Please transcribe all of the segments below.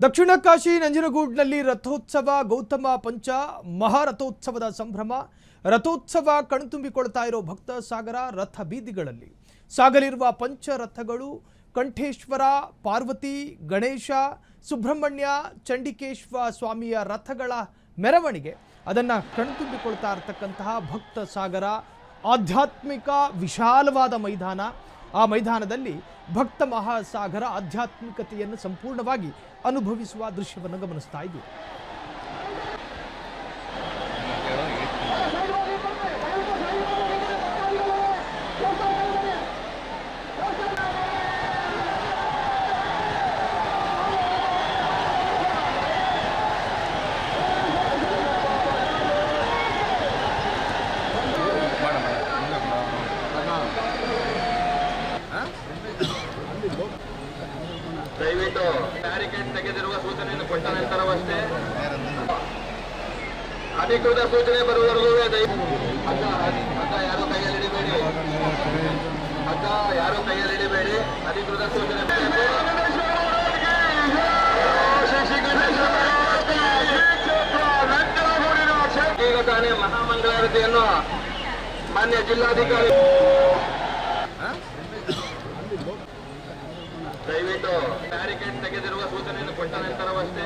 ದಕ್ಷಿಣ ಕಾಶಿ ನಂಜನಗೂಡಿನಲ್ಲಿ ರಥೋತ್ಸವ ಗೌತಮ ಪಂಚ ಮಹಾರಥೋತ್ಸವದ ಸಂಭ್ರಮ. ರಥೋತ್ಸವ ಕಣ್ತುಂಬಿಕೊಳ್ತಾ ಇರೋ ಭಕ್ತ ಸಾಗರ ರಥ ಬೀದಿಗಳಲ್ಲಿ ಸಾಗಲಿರುವ ಪಂಚರಥಗಳು ಕಂಠೇಶ್ವರ, ಪಾರ್ವತಿ, ಗಣೇಶ, ಸುಬ್ರಹ್ಮಣ್ಯ, ಚಂಡಿಕೇಶ್ವರ ಸ್ವಾಮಿಯ ರಥಗಳ ಮೆರವಣಿಗೆ ಅದನ್ನು ಕಣ್ತುಂಬಿಕೊಳ್ತಾ ಇರತಕ್ಕಂತಹ ಭಕ್ತ ಸಾಗರ ಆಧ್ಯಾತ್ಮಿಕ ವಿಶಾಲವಾದ ಮೈದಾನ. ಆ ಮೈದಾನದಲ್ಲಿ ಭಕ್ತ ಮಹಾಸಾಗರ ಆಧ್ಯಾತ್ಮಿಕತೆಯನ್ನು ಸಂಪೂರ್ಣವಾಗಿ ಅನುಭವಿಸುವ ದೃಶ್ಯವನ್ನು ಗಮನಿಸ್ತಾ ಇದ್ದೀವಿ. ದಯವಿಟ್ಟು ಬ್ಯಾರಿಕೇಡ್ ತೆಗೆದಿರುವ ಸೂಚನೆಯನ್ನು ಕೊಟ್ಟ ನಂತರವಷ್ಟೇ ಅಧಿಕೃತ ಸೂಚನೆ ಬರುವವರೆಗೂ ಹಗ್ಗ ಯಾರು ಕೈಯಲ್ಲಿಡಬೇಡಿ, ಅಧಿಕೃತ ಸೂಚನೆ ಈಗ ತಾನೇ ಮಹಾಮಂಗಳಾರತಿಯನ್ನು ಮಾನ್ಯ ಜಿಲ್ಲಾಧಿಕಾರಿ ದಯವಿಟ್ಟು ಬ್ಯಾರಿಕೇಡ್ ತೆಗೆದಿರುವ ಸೂಚನೆಯನ್ನು ಕೊಟ್ಟ ನಂತರವಷ್ಟೇ.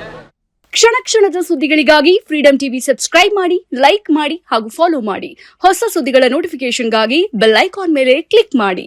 ಕ್ಷಣ ಕ್ಷಣದ ಸುದ್ದಿಗಳಿಗಾಗಿ ಫ್ರೀಡಂ ಟಿವಿ ಸಬ್ಸ್ಕ್ರೈಬ್ ಮಾಡಿ, ಲೈಕ್ ಮಾಡಿ ಹಾಗೂ ಫಾಲೋ ಮಾಡಿ. ಹೊಸ ಸುದ್ದಿಗಳ ನೋಟಿಫಿಕೇಶನ್ಗಾಗಿ ಬೆಲ್ ಐಕಾನ್ ಮೇಲೆ ಕ್ಲಿಕ್ ಮಾಡಿ.